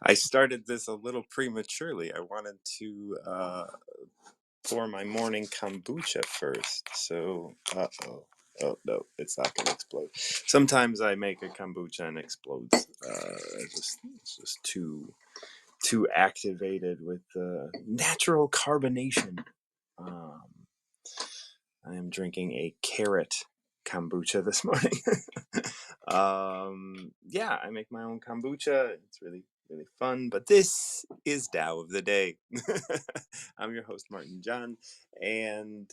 I started this a little prematurely. I wanted to pour my morning kombucha first. So, uh-oh. Oh no, it's not gonna explode. Sometimes I make a kombucha and explodes. It's just too activated with the natural carbonation. Um, I am drinking a carrot kombucha this morning. Yeah, I make my own kombucha. It's really, really fun. But this is Tao of the Day. I'm your host, Martin John. And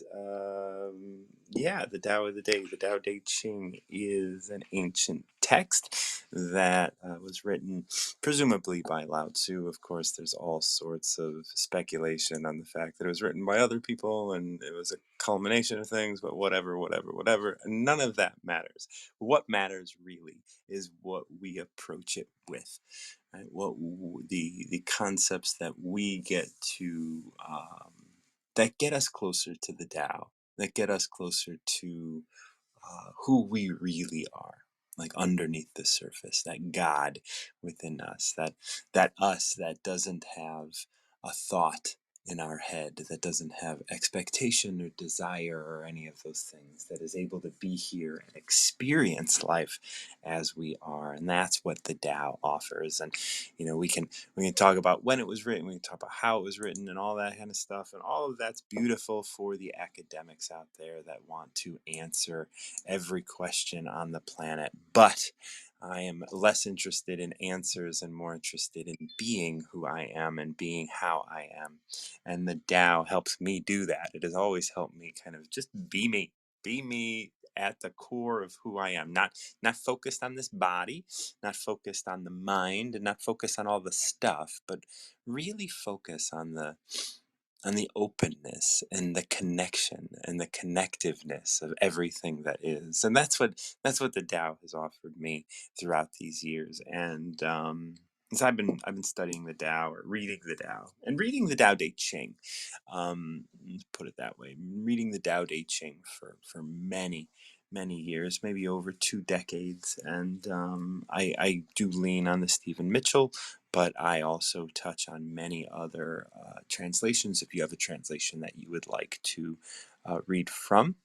yeah, the Tao of the Day, the Tao Te Ching, is an ancient text that was written presumably by Lao Tzu. Of course, there's all sorts of speculation on the fact that it was written by other people and it was a culmination of things, but whatever, whatever, whatever. None of that matters. What matters really is what we approach it with, right? The concepts that we get to that get us closer to the Tao, that get us closer to who we really are, like underneath the surface, that God within us, that us that doesn't have a thought in our head, that doesn't have expectation or desire or any of those things, that is able to be here and experience life as we are. And that's what the Tao offers. And we can talk about when it was written, we can talk about how it was written and all that kind of stuff. And all of that's beautiful for the academics out there that want to answer every question on the planet. But I am less interested in answers and more interested in being who I am and being how I am. And the Tao helps me do that. It has always helped me kind of just be me at the core of who I am. Not focused on this body, not focused on the mind, and not focused on all the stuff, but really focus on the openness and the connection and the connectiveness of everything that is. And that's what the Tao has offered me throughout these years. And as I've been studying the Tao or reading the Tao and reading the Tao Te Ching, let's put it that way, reading the Tao Te Ching for many years, maybe over 2 decades. And I do lean on the Stephen Mitchell, but I also touch on many other translations. If you have a translation that you would like to read from,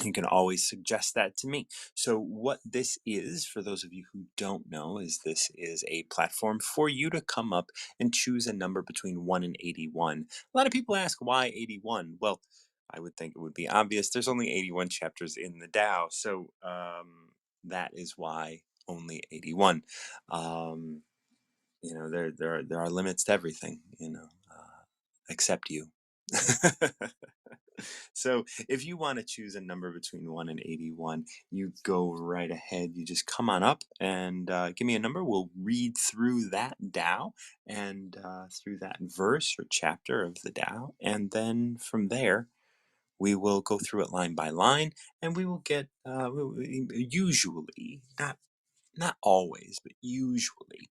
you can always suggest that to me. So what this is, for those of you who don't know, is this is a platform for you to come up and choose a number between 1 and 81. A lot of people ask, why 81? Well, I would think it would be obvious. There's only 81 chapters in the Tao, so that is why only 81. Um, there are limits to everything, except you. So if you want to choose a number between 1 and 81, you go right ahead. You just come on up and give me a number. We'll read through that Tao and through that verse or chapter of the Tao. And then from there, we will go through it line by line, and we will get usually, not always, but usually,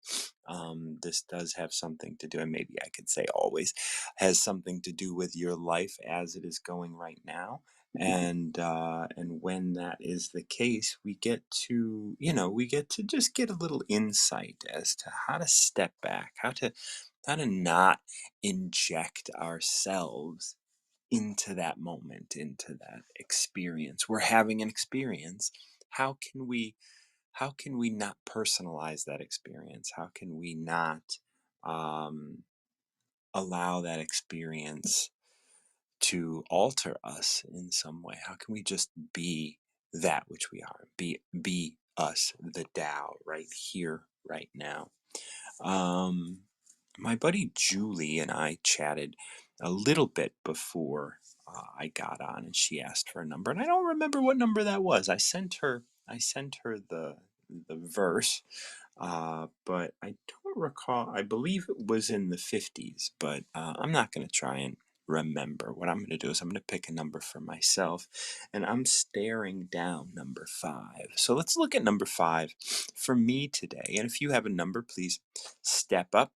this does have something to do, and maybe I could say always, has something to do with your life as it is going right now. And when that is the case, we get to just get a little insight as to how to step back, how to not inject ourselves into that moment, into that experience. We're having an experience. How can we how can we not personalize that experience? How can we not um, allow that experience to alter us in some way? How can we just be that which we are? Be us, the Tao, right here, right now. Um, my buddy Julie and I chatted a little bit before I got on, and she asked for a number, and I don't remember what number that was. I sent her the verse, but I don't recall. I believe it was in the 50s, but I'm not going to try and remember. What I'm going to do is I'm going to pick a number for myself, and I'm staring down number 5. So let's look at number 5 for me today. And if you have a number, please step up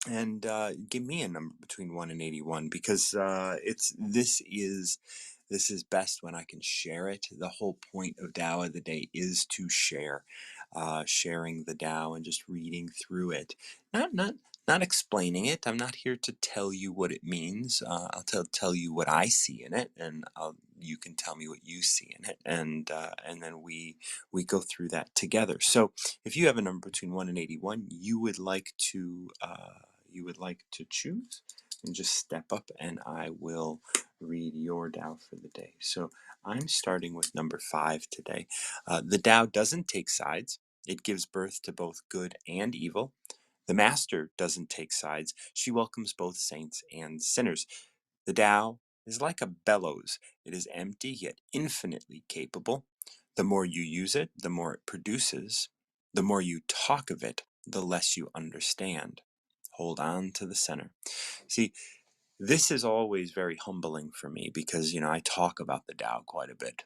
and give me a number between 1 and 81, because this is best when I can share it. The whole point of Tao of the Day is to share. sharing the Tao and just reading through it. Not explaining it. I'm not here to tell you what it means. I'll tell you what I see in it, and you can tell me what you see in it, and then we go through that together. So if you have a number between 1 and 81, you would like to choose, and just step up, and I will read your Tao for the day. So I'm starting with number 5 today. The Tao doesn't take sides. It gives birth to both good and evil. The Master doesn't take sides. She welcomes both saints and sinners. The Tao is like a bellows. It is empty yet infinitely capable. The more you use it, the more it produces. The more you talk of it, the less you understand. Hold on to the center. See, this is always very humbling for me because, I talk about the Tao quite a bit.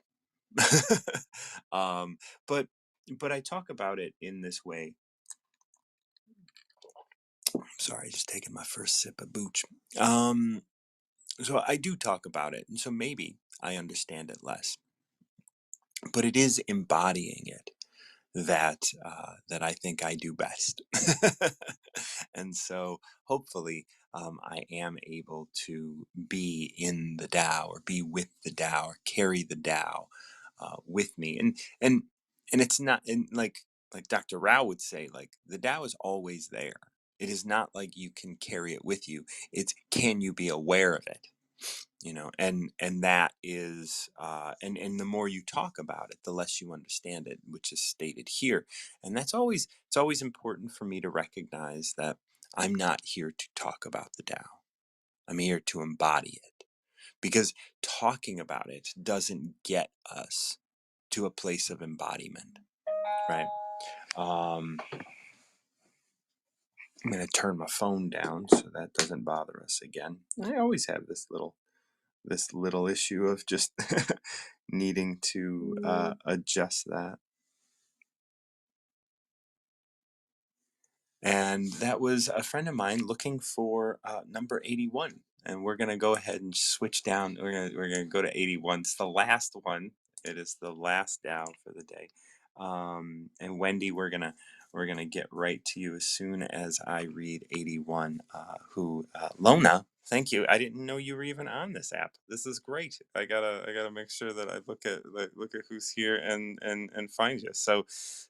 um, but but I talk about it in this way. Sorry, just taking my first sip of booch. So I do talk about it, and so maybe I understand it less. But it is embodying it that I think I do best. And so hopefully I am able to be in the Tao, or be with the Tao, or carry the Tao with me. And it's not, and like Dr. Rao would say, like, the Tao is always there. It is not like you can carry it with you. It's, can you be aware of it? And that is and the more you talk about it, the less you understand it, which is stated here. And it's always important for me to recognize that I'm not here to talk about the Tao. I'm here to embody it, because talking about it doesn't get us to a place of embodiment, right? I'm going to turn my phone down so that doesn't bother us again. I always have this little issue of just needing to adjust that. And that was a friend of mine looking for number 81. And we're going to go ahead and switch down. We're gonna go to 81. It's the last one. It is the last Tao for the day. And Wendy, we're gonna get right to you as soon as I read 81. Lona, thank you. I didn't know you were even on this app. This is great. I gotta make sure that I look at who's here and find you. So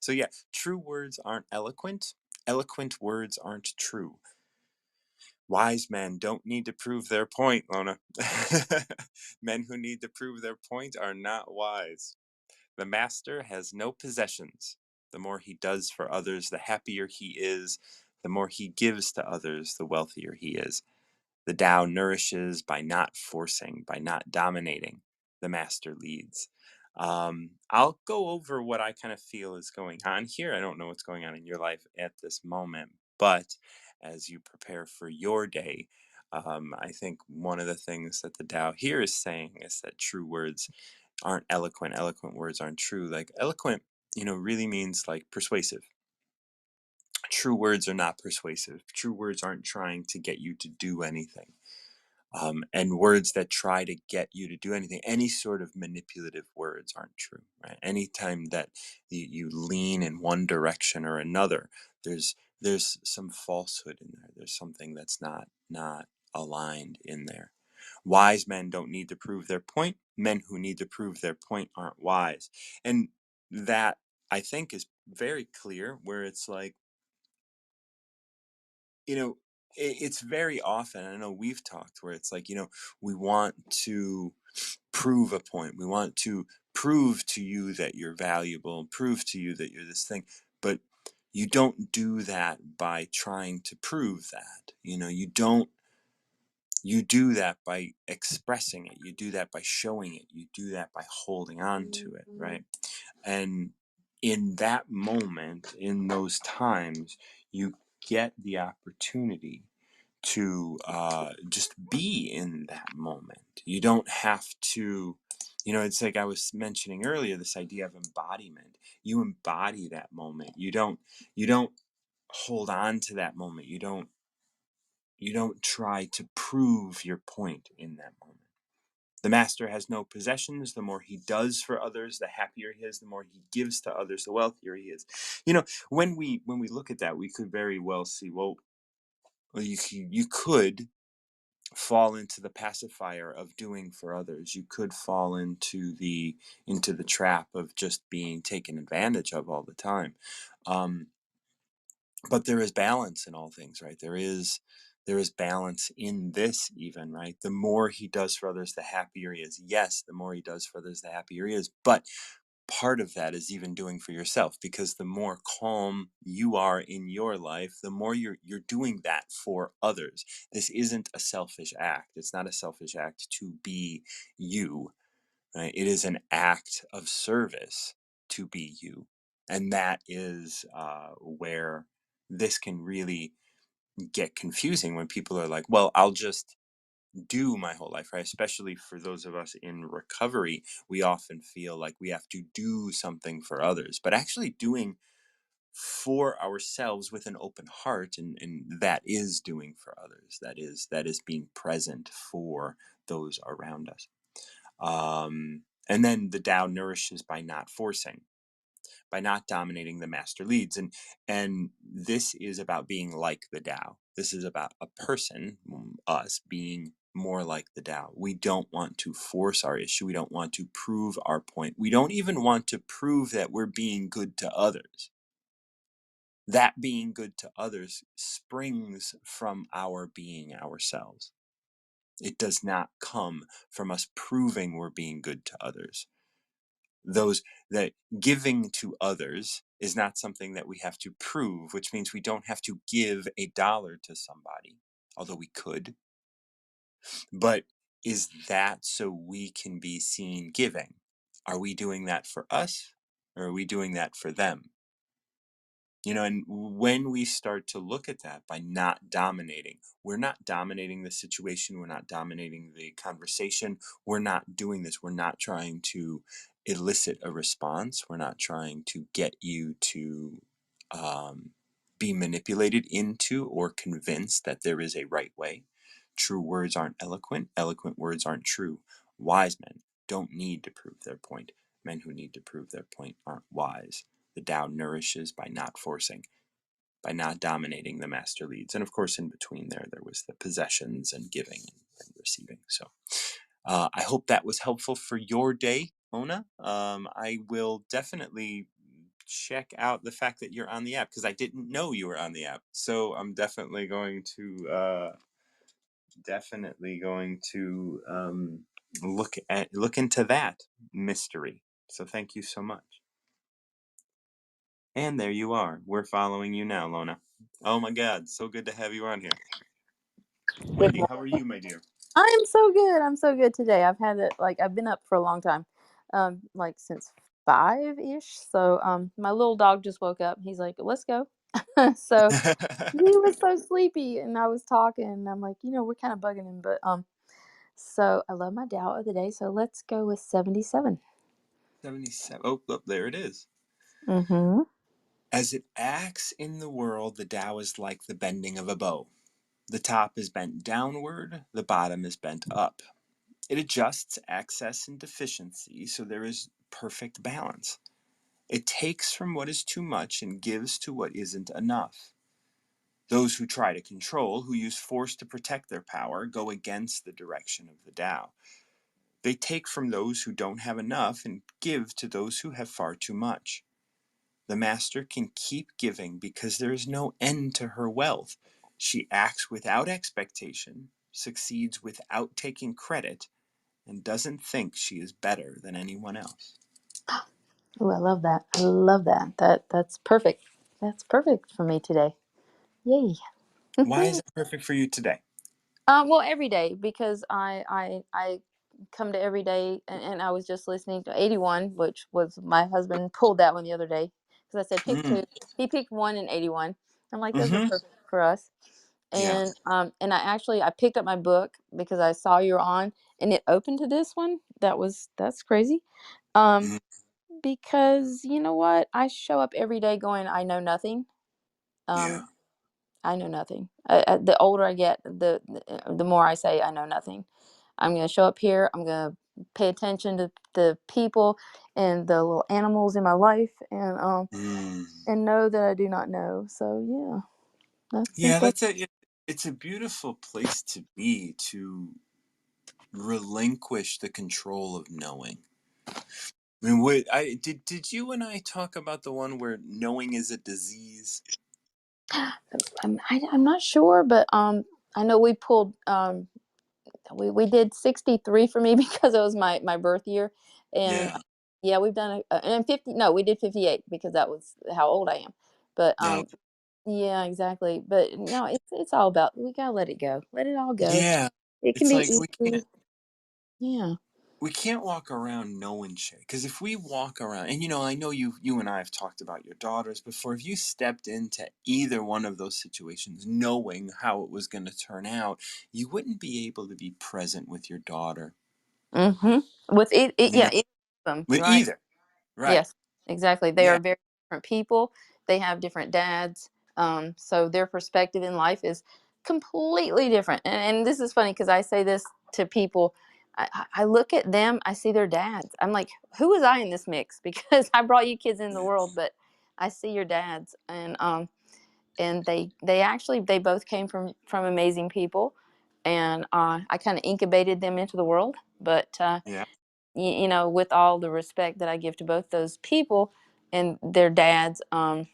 yeah, true words aren't eloquent. Eloquent words aren't true. Wise men don't need to prove their point, Lona. Men who need to prove their point are not wise. The master has no possessions. The more he does for others, the happier he is. The more he gives to others, the wealthier he is. The Tao nourishes by not forcing, by not dominating. The master leads. I'll go over what I kind of feel is going on here. I don't know what's going on in your life at this moment, but as you prepare for your day, I think one of the things that the Tao here is saying is that true words aren't eloquent. Eloquent words aren't true. Like, eloquent, really means like persuasive. True words are not persuasive. True words aren't trying to get you to do anything. And words that try to get you to do anything, any sort of manipulative words, aren't true, right? Anytime that you lean in one direction or another, there's some falsehood in there. There's something that's not aligned in there. Wise men don't need to prove their point. Men who need to prove their point aren't wise. And that, I think, is very clear, where it's like, it's very often, I know we've talked, where it's like, we want to prove a point. We want to prove to you that you're valuable, prove to you that you're this thing. But you don't do that by trying to prove that. You do that by expressing it. You do that by showing it. You do that by holding on to it, right? And in that moment, in those times, you get the opportunity to just be in that moment. You don't have to, it's like I was mentioning earlier, this idea of embodiment. You embody that moment. You don't hold on to that moment. You don't try to prove your point in that moment. The master has no possessions. The more he does for others, the happier he is. The more he gives to others, the wealthier he is. When we look at that, we could very well see, well, you could fall into the pacifier of doing for others. You could fall into the trap of just being taken advantage of all the time. Um, but there is balance in all things, right? There is balance in this, even, right? The more he does for others, the happier he is. Yes, the more he does for others, the happier he is. But part of that is even doing for yourself, because the more calm you are in your life, the more you're doing that for others. This isn't a selfish act. It's not a selfish act to be you, right? It is an act of service to be you. And that is where this can really get confusing, when people are like, well, I'll just do my whole life, right? Especially for those of us in recovery, we often feel like we have to do something for others, but actually doing for ourselves with an open heart, and that is doing for others. That is being present for those around us. And then the Tao nourishes by not forcing, by not dominating. The master leads, and this is about being like the Tao. This is about a person, us, being more like the Tao. We don't want to force our issue. We don't want to prove our point. We don't even want to prove that we're being good to others. That being good to others springs from our being ourselves. It does not come from us proving we're being good to others. Those that giving to others is not something that we have to prove, which means we don't have to give $1 to somebody, although we could. But is that so we can be seen giving? Are we doing that for us, or are we doing that for them? And when we start to look at that by not dominating, we're not dominating the situation, we're not dominating the conversation, we're not doing this, we're not trying to elicit a response, we're not trying to get you to um, be manipulated into or convinced that there is a right way. True words aren't eloquent, eloquent words aren't true. Wise men don't need to prove their point. Men who need to prove their point aren't wise. The Tao nourishes by not forcing, by not dominating. The master leads. And of course, in between there was the possessions and giving and receiving. So I hope that was helpful for your day, Mona. I will definitely check out the fact that you're on the app, because I didn't know you were on the app. So I'm definitely going to look into that mystery. So thank you so much. And there you are. We're following you now, Lona. Oh my God, so good to have you on here. Good Wendy, how are morning. you, my dear? I am so good. I'm so good today. I've had it like I've been up for a long time, like since 5 ish. So my little dog just woke up. He's like, "Let's go." So he was so sleepy, and I was talking, and I'm like, we're kind of bugging him, but so I love my Tao of the day. So let's go with 77. 77. Oh, look, there it is. Mm-hmm. As it acts in the world, the Tao is like the bending of a bow. The top is bent downward, the bottom is bent up. It adjusts excess and deficiency so there is perfect balance. It takes from what is too much and gives to what isn't enough. Those who try to control, who use force to protect their power, go against the direction of the Tao. They take from those who don't have enough and give to those who have far too much. The master can keep giving because there is no end to her wealth. She acts without expectation, succeeds without taking credit, and doesn't think she is better than anyone else. Oh, I love that. I love that. That's perfect. That's perfect for me today. Yay. Why is it perfect for you today? Well, every day because I come to every day, and I was just listening to 81, which was my husband pulled that one the other day because I said pick Mm. two. He picked one and 81. I'm like, those are Mm-hmm. perfect for us. Yeah. And I picked up my book because I saw you were on, and it opened to this one. That's crazy. Um, Mm. because you know what? I show up every day going, I know nothing. Yeah. Um, I know nothing. The older I get, the more I say I know nothing. I'm gonna show up here. I'm gonna pay attention to the people and the little animals in my life, Mm. and know that I do not know. So yeah, Yeah, that's it's a beautiful place to be, to relinquish the control of knowing. I mean, did you and I talk about the one where knowing is a disease? I'm not sure, but I know we pulled we did 63 for me because it was my birth year, and Yeah. yeah, we've done and 50. No, we did 58 because that was how old I am. But No. yeah, exactly. But no, it's all about we gotta let it go, let it all go. Yeah. It can It's be like easy. Yeah. we can't walk around knowing shit, because if we walk around, and I know you and I have talked about your daughters before, if you stepped into either one of those situations knowing how it was going to turn out, you wouldn't be able to be present with your daughter. Mhm. With you yeah, know either of them, with right. either. Right. Yes, exactly. They Yeah. are very different people. They have different dads. So their perspective in life is completely different. And this is funny because I say this to people. I look at them, I see their dads. I'm like, who was I in this mix? Because I brought you kids in the world, but I see your dads, and they actually they both came from amazing people, and I kind of incubated them into the world. But Yeah. with all the respect that I give to both those people and their dads, I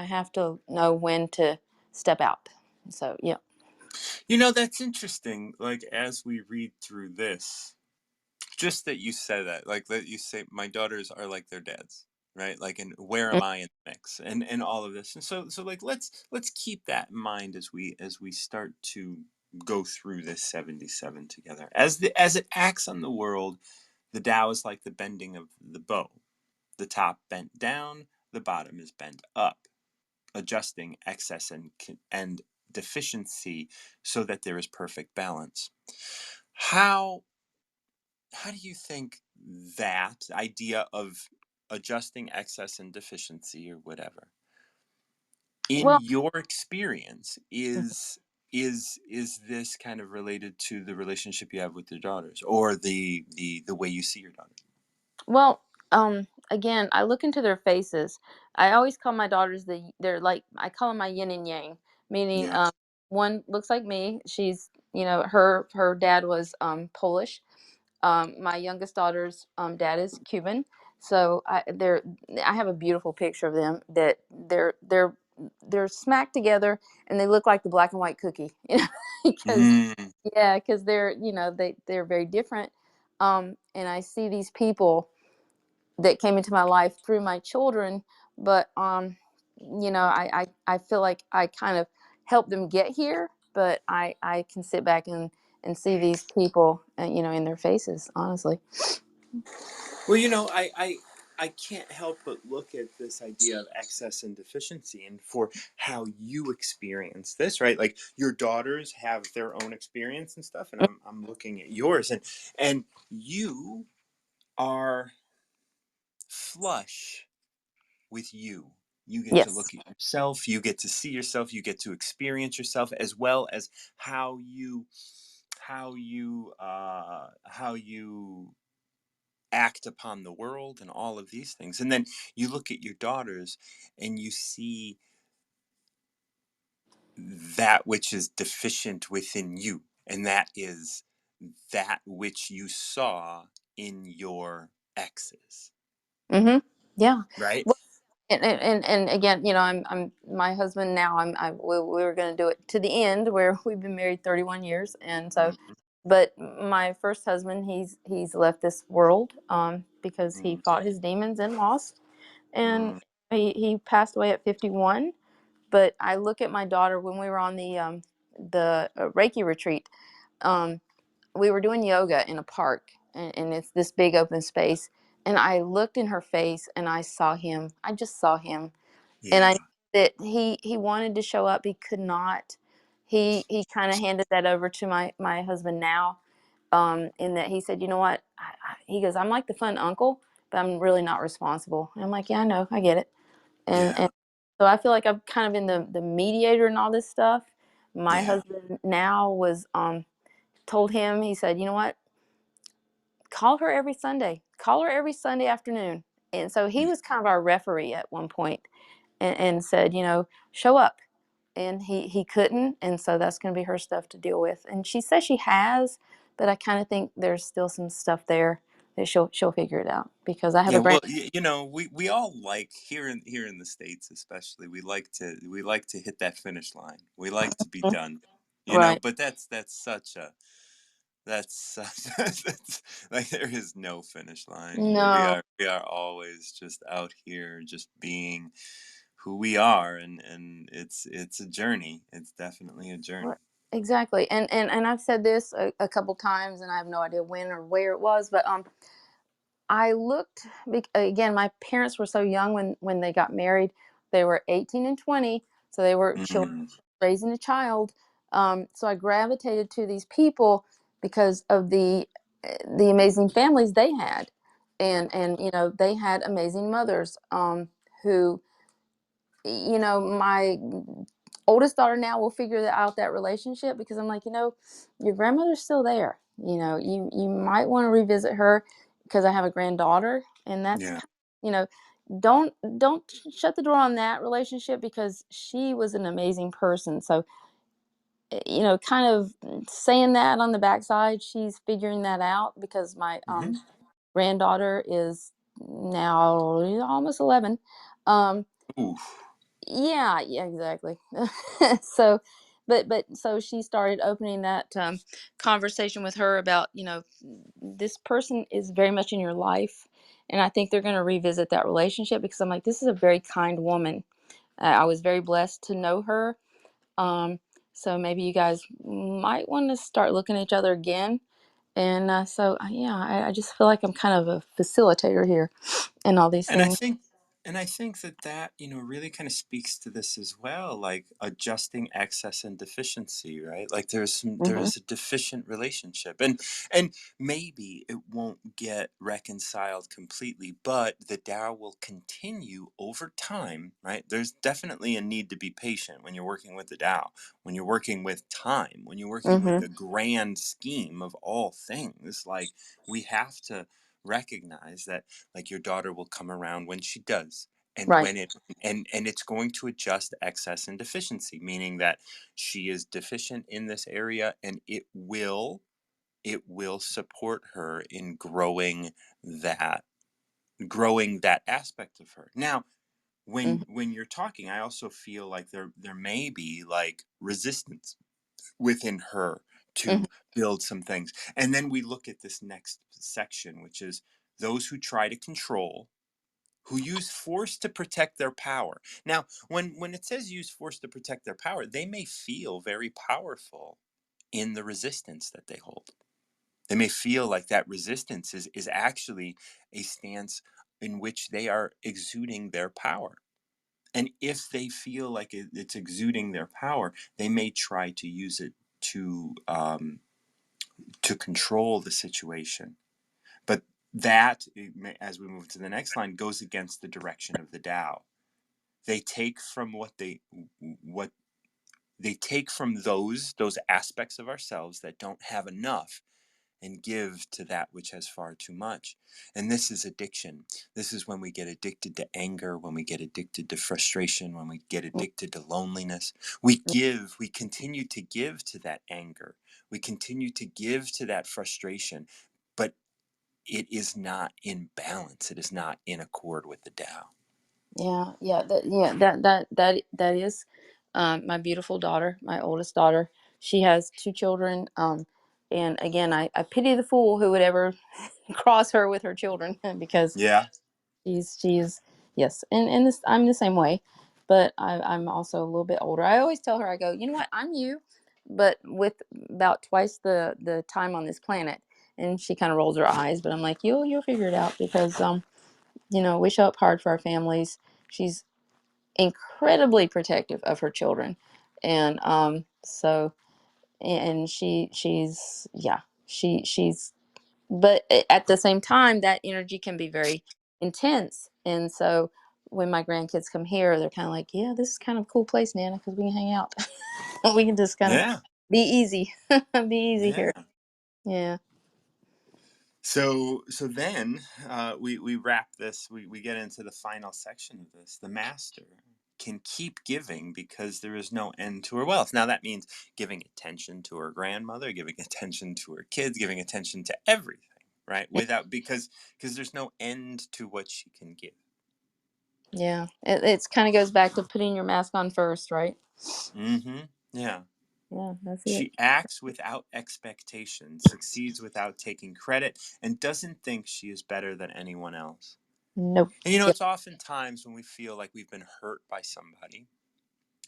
have to know when to step out. So, yeah. That's interesting. Like, as we read through this, just that you said that, like, that you say my daughters are like their dads, right? Like, and where Mm. am I in the mix, and all of this, and so like, let's keep that in mind as we start to go through this 77 together. As it acts on the world, the Tao is like the bending of the bow. The top bent down, the bottom is bent up, adjusting excess and deficiency so that there is perfect balance. How how do you think that idea of adjusting excess and deficiency, or whatever, in Well, your experience, is this kind of related to the relationship you have with your daughters, or the way you see your daughters? well, again, I look into their faces. I always call my daughters they're like I call them my yin and yang, meaning Yeah. one looks like me. She's her dad was Polish. My youngest daughter's dad is Cuban, so I have a beautiful picture of them that they're smacked together, and they look like the black and white cookie, because Mm. yeah, because they're very different. And I see these people that came into my life through my children, but I feel like I kind of helped them get here, but I can sit back and see these people, in their faces, honestly. Well, I can't help but look at this idea of excess and deficiency, and for how you experience this, right? Like, your daughters have their own experience and stuff, and I'm looking at yours, and you are flush with you. You get to Yes. look at yourself, you get to see yourself, you get to experience yourself, as well as how you act upon the world, and all of these things. And then you look at your daughters, and you see that which is deficient within you, and that is that which you saw in your exes, Mhm. Yeah. right? Well, and again, I'm my husband now. We were going to do it to the end where we've been married 31 years, and so, Mhm. but my first husband, he's left this world because he Mm. fought his demons and lost, and Mm. he passed away at 51. But I look at my daughter when we were on the Reiki retreat. Um, we were doing yoga in a park, and it's this big open space, and I looked in her face and I saw him. I just saw him, and I knew Yeah. that he wanted to show up. He could not. He kind of handed that over to my husband now, in that he said, you know what, he goes, I'm like the fun uncle, but I'm really not responsible. And I'm like, yeah, I know, I get it. And Yeah. so I feel like I'm kind of in the mediator and all this stuff. My Yeah. husband now was told him, he said, you know what, call her every Sunday, call her every Sunday afternoon. And so he was kind of our referee at one point, and said, you know, show up. And he couldn't, and so that's going to be her stuff to deal with. And she says she has, but I kind of think there's still some stuff there that she'll figure it out, because I have Yeah, a grand. well, you know, we all like here in the States, especially, we like to hit that finish line. We like to be done, you know. Right. But that's such a that's such that's, like, there is no finish line. No. We are always just out here, just being who we are, and it's a journey. It's definitely a Right. journey. Exactly. And I've said this a couple times, and I have no idea when or where it was, but I looked, again, my parents were so young when they got married. They were 18 and 20, so they were children Mm, raising a child. So I gravitated to these people because of the amazing families they had, and you know, they had amazing mothers, who, you know, my oldest daughter now will figure out that relationship, because I'm like, you know, your grandmother's still there. You know, you might want to revisit her, because I have a granddaughter, and that's yeah. you know, don't shut the door on that relationship, because she was an amazing person. So, you know, kind of saying that on the backside, she's figuring that out, because my Hmm. granddaughter is now almost 11. Um, Oof. yeah, yeah, exactly. So, but so she started opening that conversation with her about, you know, this person is very much in your life, and I think they're going to revisit that relationship, because I'm like, this is a very kind woman. I was very blessed to know her. Um, so maybe you guys might want to start looking at each other again. And yeah, I just feel like I'm kind of a facilitator here in all these And I things. think I think that you know, really kind of speaks to this as well, like adjusting excess and deficiency, right? Like there Hmm. is a deficient relationship, and maybe it won't get reconciled completely, but the Tao will continue over time, right? There's definitely a need to be patient when you're working with the Tao, when you're working with time, when you're working with Hmm. the grand scheme of all things. Like, we have to recognize that, like, your daughter will come around when she does, and Right. when it and it's going to adjust excess and deficiency, meaning that she is deficient in this area, and it will support her in that growing that aspect of her. Now, Hmm. when you're talking, I also feel like there may be, like, resistance within her Hmm. to build some things. And then we look at this next section, which is those who try to control, who use force to protect their power. Now, when it says use force to protect their power, they may feel very powerful in the resistance that they hold. They may feel like that resistance is actually a stance in which they are exuding their power. And if they feel like it's exuding their power, they may try to use it to control the situation. But that, as we move to the next line, goes against the direction of the Tao. They take from what they take from those aspects of ourselves that don't have enough, and give to that which has far too much. And this is addiction. This is when we get addicted to anger, when we get addicted to frustration, when we get addicted to loneliness. We continue to give to that anger. We continue to give to that frustration, but it is not in balance. It is not in accord with the Tao. Yeah, that is, my beautiful daughter, my oldest daughter. She has two children, and again, I pity the fool who would ever cross her with her children, because Yeah. she's yes, and this, I'm the same way, but I'm also a little bit older. I always tell her, I go, you know what, I'm you, but with about twice the time on this planet. And she kind of rolls her eyes, but I'm like, you'll figure it out, because you know, we show up hard for our families. She's incredibly protective of her children, and and she's yeah, she's but at the same time, that energy can be very intense. And so when my grandkids come here, they're kind of like, yeah, this is kind of a cool place, Nana, because we can hang out. We can just kind of Yeah. be easy. Be easy Yeah. here. Yeah. So then we wrap this. We get into the final section of this. The master can keep giving because there is no end to her wealth. Now that means giving attention to her grandmother, giving attention to her kids, giving attention to everything, right? Without because there's no end to what she can give. Yeah. It's kind of goes back to putting your mask on first, right? Mm-hmm. Yeah. Yeah, that's it. She acts without expectation, succeeds without taking credit, and doesn't think she is better than anyone else. Nope. And Yep. it's oftentimes when we feel like we've been hurt by somebody.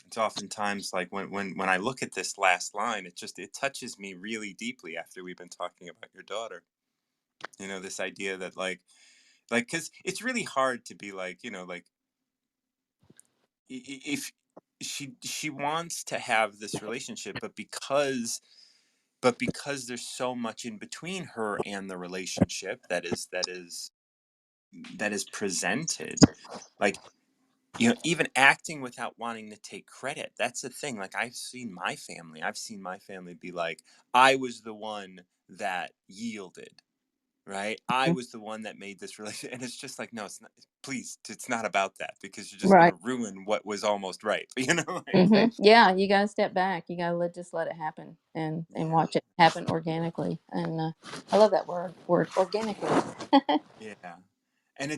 It's oftentimes like when I look at this last line, it touches me really deeply after we've been talking about your daughter. This idea that like because it's really hard to be like, like if she wants to have this relationship, but because there's so much in between her and the relationship that is presented, like, even acting without wanting to take credit. That's the thing. Like, I've seen my family be like, I was the one that yielded, right? I was the one that made this relation. And it's just like, no, it's not. Please, it's not about that, because you're just going Right. to ruin what was almost right. You know? Yeah, you gotta step back. You gotta just let it happen and Yeah. watch it happen organically. And I love that word organically. Yeah. And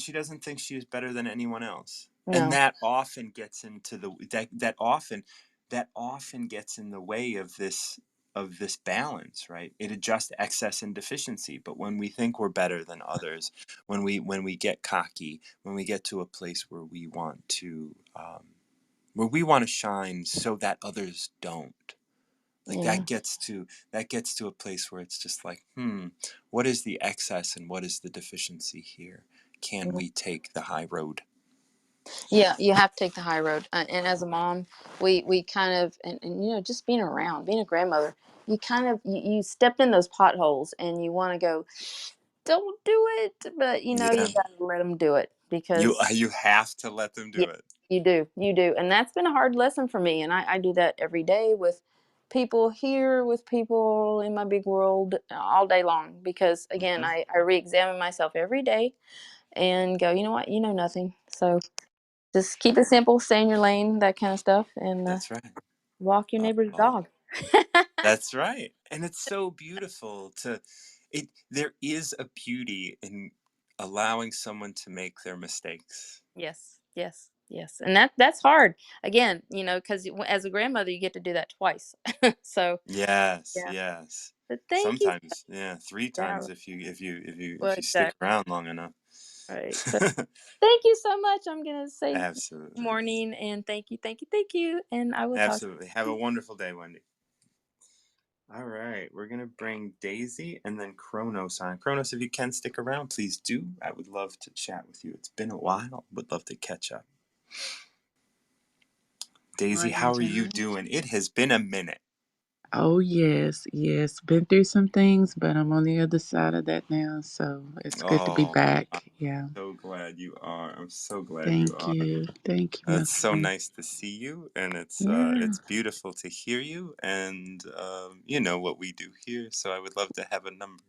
she doesn't think she is better than anyone else. And No. that often gets in the way of this balance, right? It adjusts excess and deficiency. But when we think we're better than others, when we get cocky, when we get to a place where we want to shine so that others don't, like, Yeah. that gets to a place where it's just like, what is the excess and what is the deficiency here? Can we take the high road? Yeah, you have to take the high road. And as a mom, we kind of and just being around, being a grandmother, you kind of you step in those potholes and you want to go, don't do it, but you Yeah. gotta let them do it you because you have to let them yeah, do it. you do, and that's been a hard lesson for me. And I do that every day with people here, with people in my big world, all day long. Because again, Mhm. I re-examine myself every day and go, you know what, you know nothing. So just keep it simple, stay in your lane, that kind of stuff, and That's right. walk your neighbor's Oh, dog. that's right. And it's so beautiful there is a beauty in allowing someone to make their mistakes. Yes, yes, yes, and that's hard. Again, because as a grandmother, you get to do that twice. So Yes, yeah, yes. but thank you. Sometimes, yeah, three Yeah, times if well, you stick exactly. around long enough. Right. So thank you so much. I'm gonna say good Absolutely. morning and thank you, thank you, thank you, and I will talk. Absolutely. Have a wonderful day, Wendy. All right, we're gonna bring Daisy and then Kronos on. Kronos, if you can stick around, please do. I would love to chat with you. It's been a while. Would love to catch up. Daisy, Morning, how are you John. doing? It has been a minute. Oh, yes, yes. Been through some things, but I'm on the other side of that now. So it's good to be Oh, I'm back. Yeah. so glad you are. I'm so glad you Thank are. you. Thank you, my It's so friend. nice to see you, and it's uh, Yeah. it's beautiful to hear you, and you know what we do here. So I would love to have a number.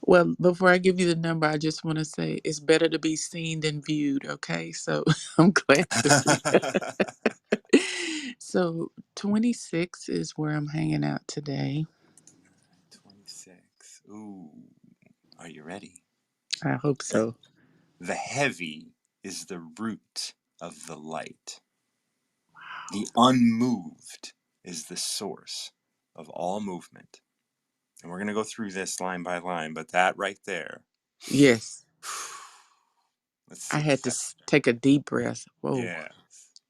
Well, before I give you the number, I just want to say it's better to be seen than viewed. Okay. So I'm glad to see you. 26 is where I'm hanging out today. 26. Ooh, are you ready? I hope so. The heavy is the root of the light. The unmoved is the source of all movement. And we're going to go through this line by line, but that right there, Yes. let's I sit had with to that. take a deep breath. Whoa. Yes.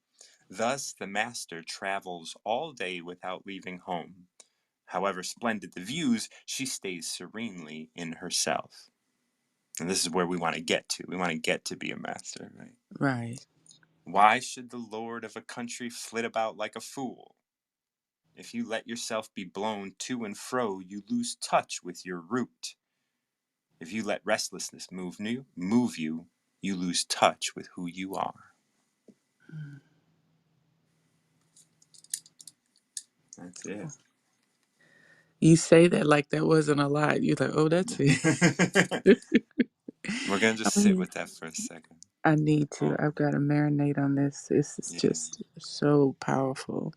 Thus, the master travels all day without leaving home. However splendid the views, she stays serenely in herself. And this is where we want to get to. We want to get to be a master, right? Right. Why should the lord of a country flit about like a fool? If you let yourself be blown to and fro, you lose touch with your root. If you let restlessness move you, you lose touch with who you are. That's it. You say that like that wasn't a lot. You're like, oh, that's it. We're gonna just I sit mean, with that for a second. I need to. Um, I've got to marinate on this. This is yeah. just so powerful.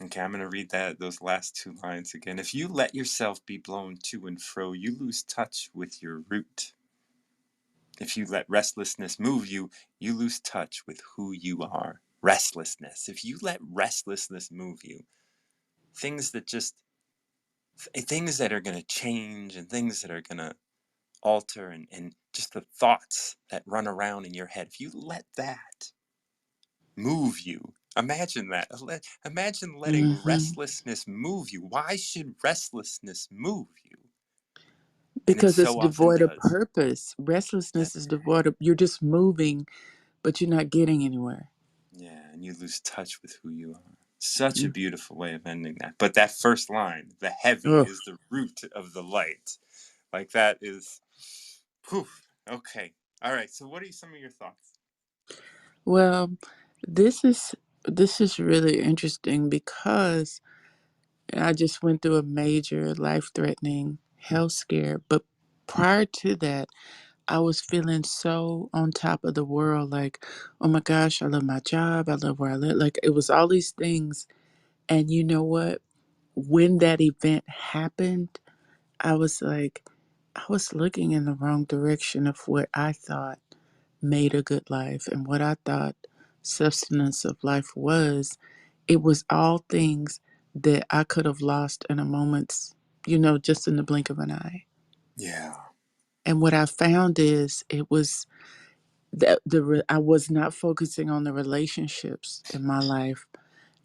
Okay, I'm gonna read those last two lines again. If you let yourself be blown to and fro, you lose touch with your root. If you let restlessness move you, you lose touch with who you are. Restlessness. If you let restlessness move you, things that just things that are gonna change and things that are gonna alter and just the thoughts that run around in your head. If you let that move you, imagine that. Imagine letting Hmm. restlessness move you. Why should restlessness move you? And it Because it's so often devoid of does. purpose. Restlessness That's is right. devoid of, you're just moving, but you're not getting anywhere. Yeah, and you lose touch with who you are. Such a Mm. beautiful way of ending that. But that first line, the heavy Oh, is the root of the light. Like that is, poof. Okay. All right. So, what are some of your thoughts? well, this is this is really interesting because I just went through a major life-threatening health scare, but prior to that, I was feeling so on top of the world, like, oh my gosh, I love my job, I love where I live. Like it was all these things. And you know what? When that event happened, I was like, I was looking in the wrong direction of what I thought made a good life and what I thought substance of life was. It was all things that I could have lost in a moment's, just in the blink of an eye. Yeah. And what I found is it was that I was not focusing on the relationships in my life.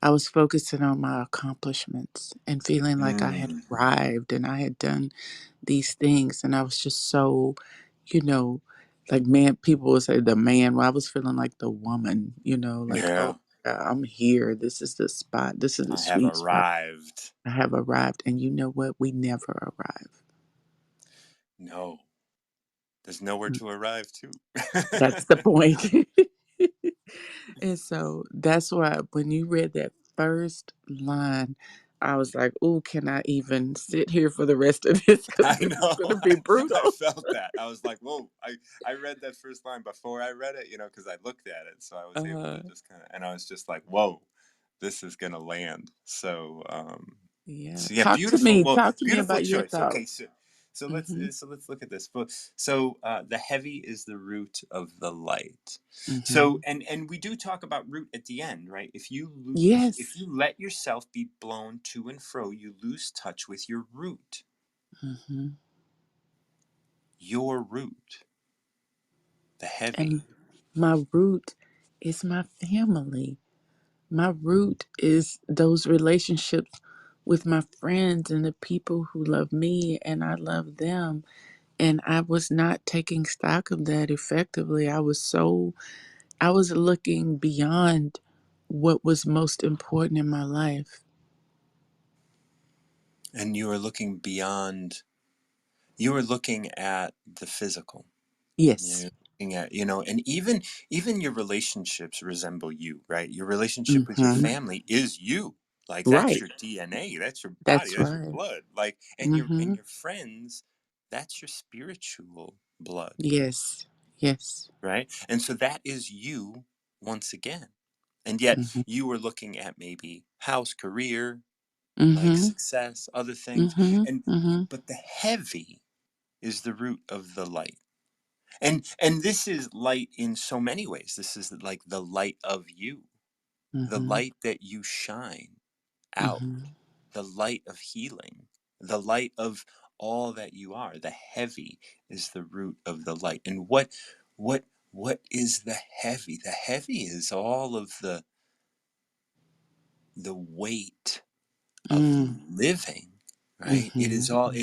I was focusing on my accomplishments and feeling like I had Mm, arrived and I had done these things. And I was just so, you know, like man, people would say the man. Well, I was feeling like the woman, like, yeah. oh, I'm here. This is the spot. This is the I have sweet spot. arrived. I have arrived. And you know what? We never arrive. No, there's nowhere Mm. to arrive to. That's the point. And so that's why when you read that first line, I was like, "Oh, can I even sit here for the rest of this? Because I this is know. going to be I brutal." felt that. I was like, whoa. I read that first line before I read it, because I looked at it. So I was able to Uh, just and I was just like, whoa, this is going to land. yeah. So yeah, Talk to beautiful. me. Well, Talk to me beautiful about your choice. Okay. thoughts. So Mm-hmm. so let's look at this. So the heavy is the root of the light. So Mm-hmm. and we do talk about root at the end, right? If Yes. you let yourself be blown to and fro, you lose touch with your root. Mm-hmm. Your root, the And heavy. my root is my family. My root is those relationships with my friends and the people who love me and I love them. And I was not taking stock of that effectively. I was looking beyond what was most important in my life. And you are looking beyond, you are looking at the physical. Yes. You're looking at, and even your relationships resemble you, right? Your relationship with your Mm-hmm. family is you. Like that's Right. your DNA, that's your body, That's that's your right. blood. Like and Mm-hmm. your friends, that's your spiritual blood, Yes. Yes. right? And so that is you once again. And yet Mm-hmm. you were looking at maybe house, career, like Mm-hmm. success, other things. Mm-hmm. And Mm-hmm. but the heavy is the root of the light. And this is light in so many ways. This is like the light of you, the Mm-hmm. light that you shine out, Mm-hmm. the light of healing, the light of all that you are. The heavy is the root of the light. And what what is the heavy? The heavy is all of the weight of Mm. living, right? It Mm-hmm. is all, Mm-hmm.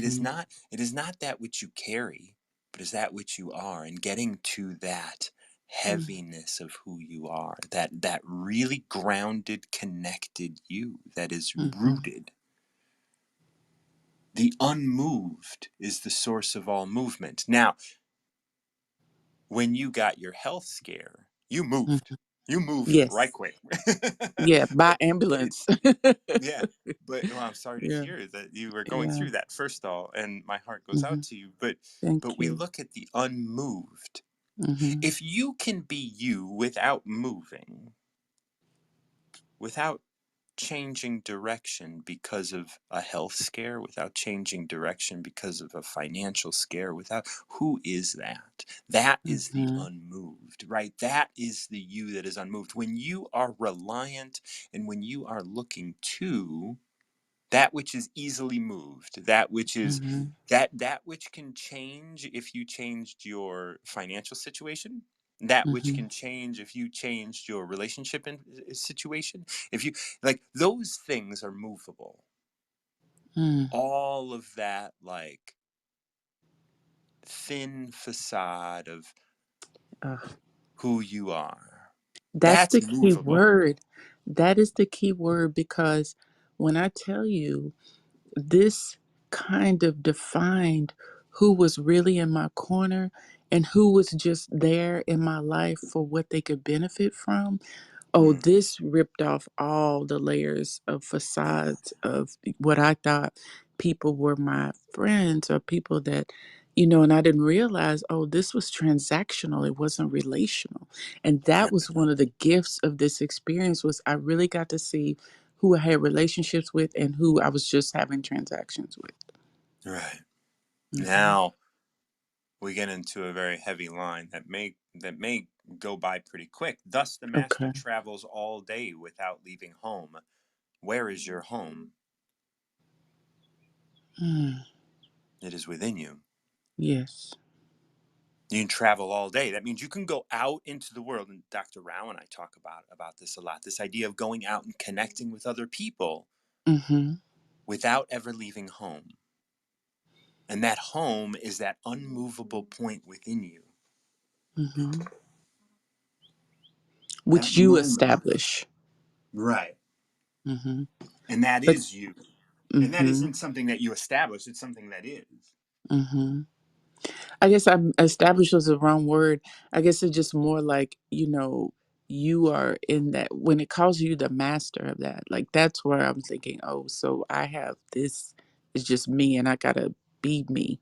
it is not that which you carry, but is that which you are, and getting to that heaviness of who you are, that really grounded, connected you that is Mm-hmm. rooted. The unmoved is the source of all movement. Now, when you got your health scare, you moved. Mm-hmm. You moved right Yes. quick. Yeah, by But it, ambulance. yeah, but well, I'm sorry to Yeah. hear that you were going Yeah. through that first of all, and my heart goes Hmm. out to you. But Thank we you. look at the unmoved. Hmm. If you can be you without moving, without changing direction because of a health scare, without changing direction because of a financial scare, without, who is that? That is the Hmm. unmoved, right? That is the you that is unmoved. When you are reliant and when you are looking to that which is easily moved, that which is Hmm. that which can change if you changed your financial situation, that which Hmm. can change if you changed your relationship situation, if you, like, those things are movable. Mm. All of that, like, thin facade of Uh, who you are, that's that's the key movable. word. That is the key word because when I tell you this kind of defined who was really in my corner and who was just there in my life for what they could benefit from. Oh, Mm, this ripped off all the layers of facades of what I thought people were my friends or people that, and I didn't realize, oh, this was transactional. It wasn't relational. And that was one of the gifts of this experience was I really got to see who I had relationships with and who I was just having transactions with. right. Hmm. Now we get into a very heavy line that may go by pretty quick. Thus the master Okay. travels all day without leaving home. Where is your home? Mm. It is within you. Yes. You can travel all day. That means you can go out into the world. And Dr. Rao and I talk about this a lot. This idea of going out and connecting with other people Hmm. without ever leaving home. And that home is that unmovable point within you. Hmm. That Which you moment. establish. Right. Hmm. And that But is you. And that hmm isn't something that you establish, it's something that is. hmm I guess I'm established was the wrong word. I guess it's just more like, you are in that when it calls you the master of that. Like that's where I'm thinking, oh, so I have this is just me and I gotta be me.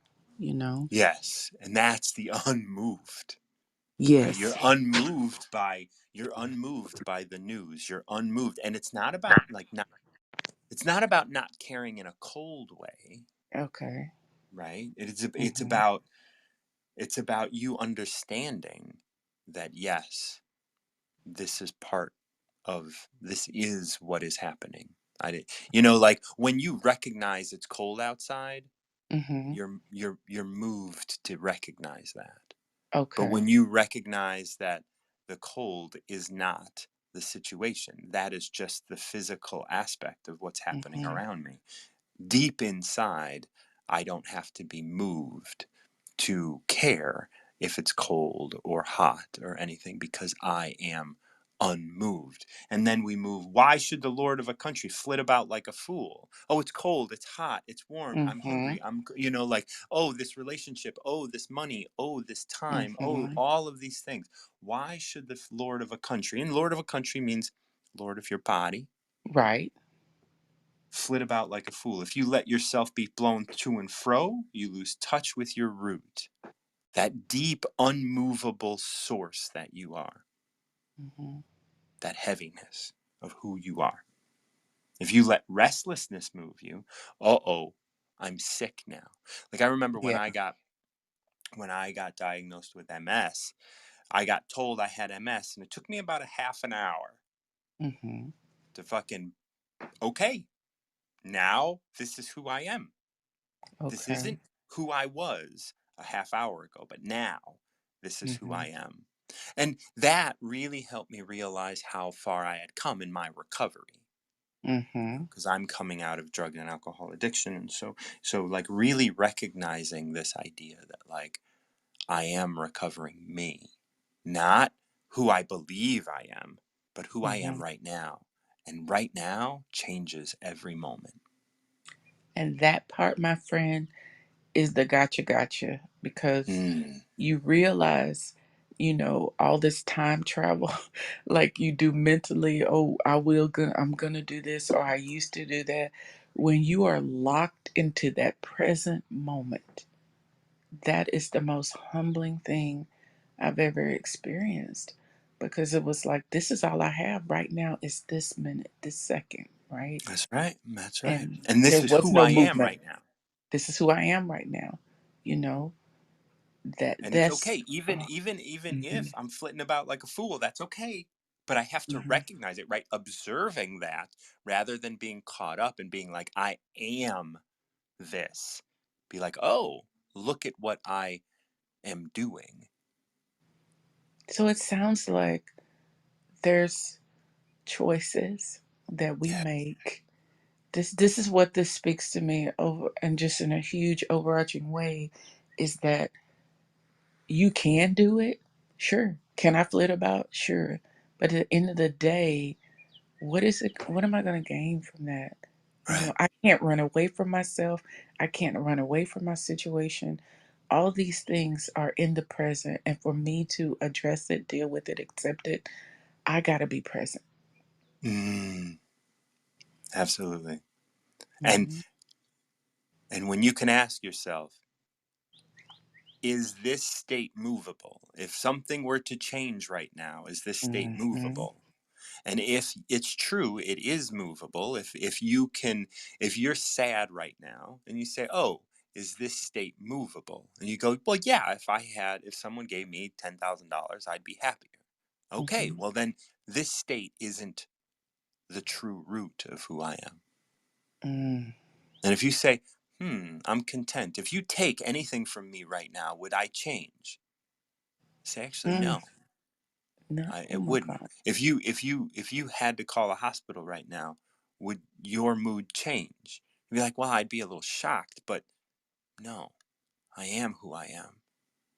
Yes. And that's the unmoved. Right? Yes. You're unmoved by the news. You're unmoved. And it's not about it's not about not caring in a cold way, Okay. right? Hmm. It's about you understanding that yes, this is part of this is what is happening. Like when you recognize it's cold outside, Hmm. you're moved to recognize that. But Okay. when you recognize that the cold is not the situation, that is just the physical aspect of what's happening Hmm. around me. Deep inside, I don't have to be moved to care if it's cold or hot or anything because I am unmoved. And then we move. Why should the lord of a country flit about like a fool? Oh, it's cold, it's hot, it's warm, I'm Hmm. hungry, like, oh, this relationship, oh, this money, oh, this time, oh, Hmm. all of these things. Why should the lord of a country, and lord of a country means lord of your body, Right. flit about like a fool? If you let yourself be blown to and fro, you lose touch with your root, that deep, unmovable source that you are, Hmm. that heaviness of who you are. If you let restlessness move you, oh, I'm sick now. Like I remember when Yeah. I got diagnosed with MS, I got told I had MS, and it took me about a half an hour Hmm. to fucking, okay, now this is who I am. This Okay. isn't who I was a half hour ago, but now this is who Hmm. I am. And that really helped me realize how far I had come in my recovery, Hmm. because I'm coming out of drug and alcohol addiction. And so like really recognizing this idea that like I am recovering me, not who I believe I am, but who I Hmm. am right now. And right now changes every moment. And that part, my friend, is the gotcha because Mm, you realize all this time travel like you do mentally. Oh, I'm gonna do this, or I used to do that. When you are locked into that present moment, that is the most humbling thing I've ever experienced, because it was like, this is all I have right now, is this minute, this second, right? That's right. That's right. And And there this is was who no I am movement. right now. This is who I am right now. You know, And it's that's okay. Even oh, even even hmm if I'm flitting about like a fool, that's okay. But I have to hmm recognize it, right? Observing that rather than being caught up and being like, I am this. Be like, oh, look at what I am doing. so it sounds like there's choices that we Yeah. make. This is what this speaks to me over, and just in a huge overarching way, is that you can do it. Sure. Can I flit about? Sure. But at the end of the day, what am I going to gain from that? Right. I can't run away from myself. I can't run away from my situation. All these things are in the present, and for me to address it, deal with it, accept it, I got to be present. Mm, absolutely. And Mhm. and when you can ask yourself, is this state movable? If something were to change right now, is this state Mhm. movable? And if it's true, it is movable. If you can, if you're sad right now and you say, oh, is this state movable? And you go, well, yeah, if someone gave me $10,000, I'd be happier. Okay, Mhm. well then this state isn't the true root of who I am. Mm. And if you say, I'm content. If you take anything from me right now, would I change? Say, actually, Mm. no, No. Oh it my wouldn't. God. If you had to call a hospital right now, would your mood change? You'd be like, well, I'd be a little shocked, but no, I am who I am.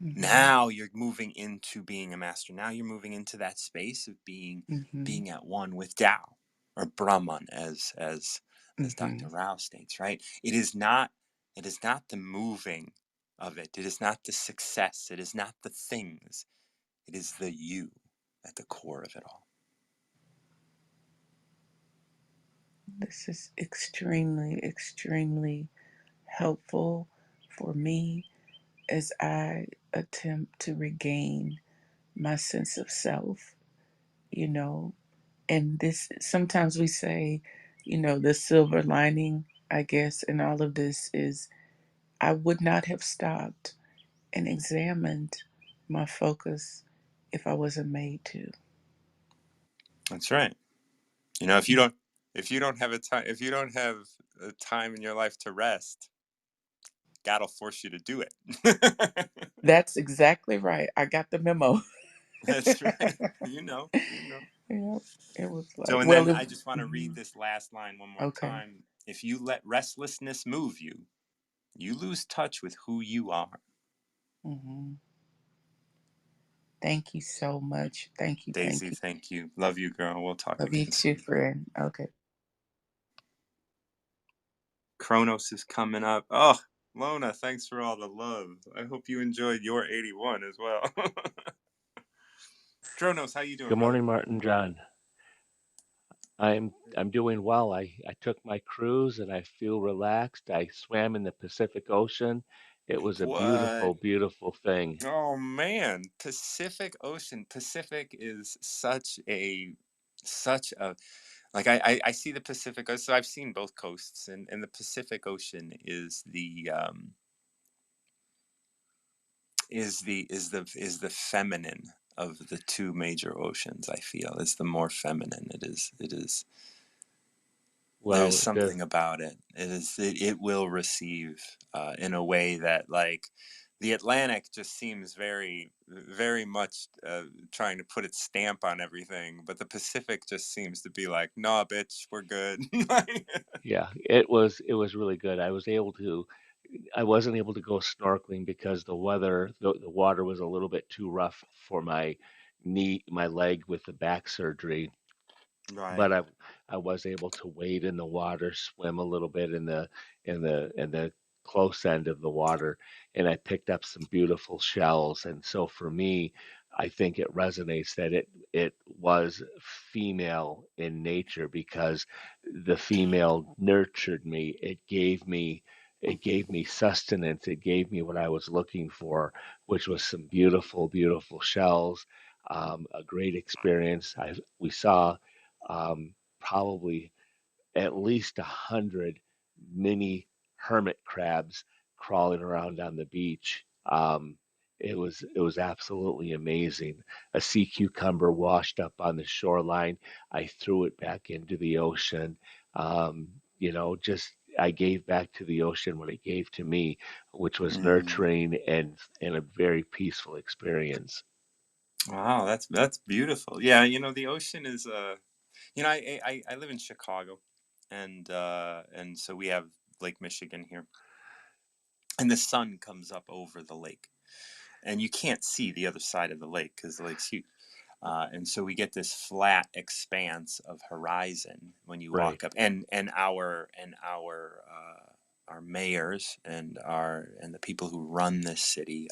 Mhm. Now you're moving into being a master. Now you're moving into that space of being Mhm. being at one with Tao or Brahman, as Dr. Mhm. Rao states. Right? It is not the moving of it. It is not the success. It is not the things. It is the you at the core of it all. This is extremely, extremely helpful for me as I attempt to regain my sense of self, you know. And this, sometimes we say, the silver lining, I guess, in all of this is I would not have stopped and examined my focus if I wasn't made to. That's right. You know, if you don't have a time in your life to rest, God will force you to do it. That's exactly right. I got the memo. That's right. You know. Yeah, it was So, like, and well, then it, I just want to read mhm. this last line one more Okay. time. If you let restlessness move you, you lose touch with who you are. hmm Thank you so much. Thank you. Thank Daisy, you. thank you. Love you, girl. We'll talk Love you again too, soon. friend. Okay. Kronos is coming up. Oh, Lona, thanks for all the love. I hope you enjoyed your 81 as well. Kronos, how you doing, Good brother? morning, Martin John. I'm doing well. I took my cruise and I feel relaxed. I swam in the Pacific Ocean. It was a What? beautiful, beautiful thing. Oh man, Pacific Ocean. Pacific is such a like I see the Pacific. So I've seen both coasts, and the Pacific Ocean is the feminine of the two major oceans. I feel it's the more feminine. It is. There's Well, the something about it. It will receive in a way that like the Atlantic just seems very very much trying to put its stamp on everything, but the Pacific just seems to be like, nah, bitch, we're good. yeah, it was really good. I wasn't able to go snorkeling because the water was a little bit too rough for my leg with the back surgery. Right. But I was able to wade in the water, swim a little bit in the close end of the water, and I picked up some beautiful shells. And so for me, I think it resonates that it was female in nature because the female nurtured me. It gave me sustenance. It gave me what I was looking for, which was some beautiful, beautiful shells. A great experience. We saw probably at least 100 mini hermit crabs crawling around on the beach. It was absolutely amazing. A sea cucumber washed up on the shoreline. I threw it back into the ocean. Just I gave back to the ocean what it gave to me, which was Mm. nurturing and a very peaceful experience. Wow, that's beautiful. Yeah, the ocean is I live in Chicago, and so we have Lake Michigan here, and the sun comes up over the lake, and you can't see the other side of the lake because the lake's huge. And so we get this flat expanse of horizon when you Right. walk up, and our mayors and the people who run this city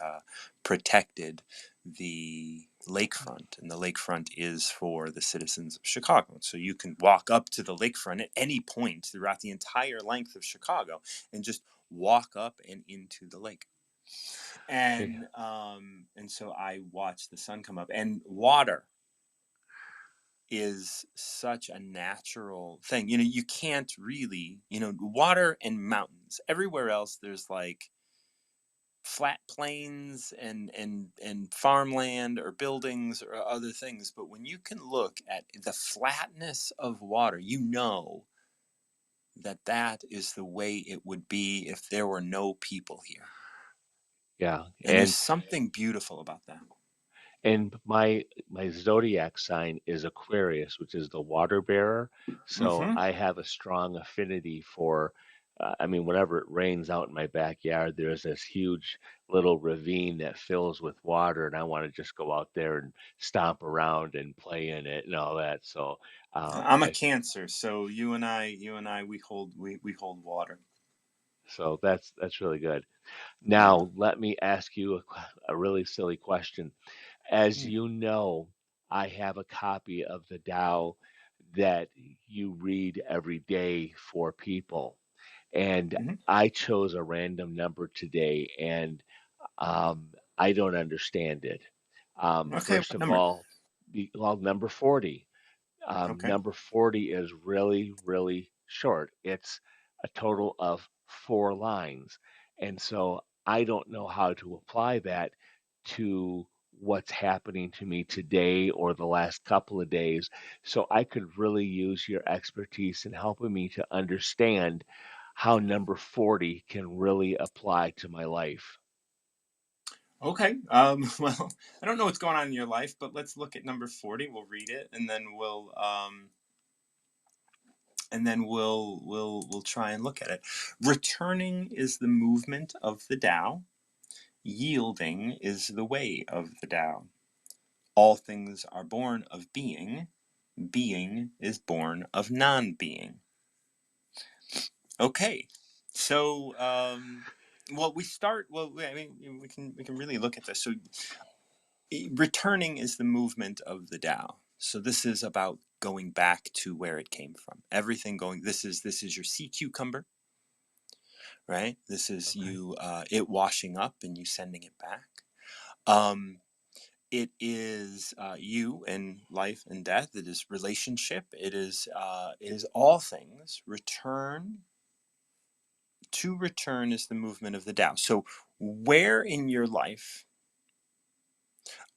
protected the lakefront, and the lakefront is for the citizens of Chicago. So you can walk up to the lakefront at any point throughout the entire length of Chicago and just walk up and into the lake. Yeah. And so I watched the sun come up, and water is such a natural thing. You can't really, water and mountains. Everywhere else there's like flat plains and farmland or buildings or other things, but when you can look at the flatness of water, that is the way it would be if there were no people here. Yeah. And there's And something beautiful about that. And my zodiac sign is Aquarius, which is the water bearer. So Mm-hmm. I have a strong affinity for, whenever it rains out in my backyard, there's this huge little ravine that fills with water, and I want to just go out there and stomp around and play in it and all that. So, I'm a I Cancer, so you and I, we hold water. so that's really good. Yeah. Now let me ask you a really silly question. As Mm. you know, I have a copy of the Tao that you read every day for people. And Hmm. I chose a random number today, and I don't understand it. Okay, First what of number? all, number 40. Okay. Number 40 is really, really short. It's a total of 4 lines. And so I don't know how to apply that to what's happening to me today or the last couple of days. So I could really use your expertise in helping me to understand how number 40 can really apply to my life. Okay. Well, I don't know what's going on in your life, but let's look at number 40. We'll read it, and then we'll try and look at it. Returning is the movement of the Tao. Yielding is the way of the Tao. All things are born of being. Being is born of non-being. Okay. So, well, we start. Well, I mean, we can really look at this. So, returning is the movement of the Tao. So this is about going back to where it came from. Everything going. This is your sea cucumber, right? This is Okay. you. It washing up and you sending it back. Um, it is you and life and death. It is relationship. It is all things. Return is the movement of the Tao. So, where in your life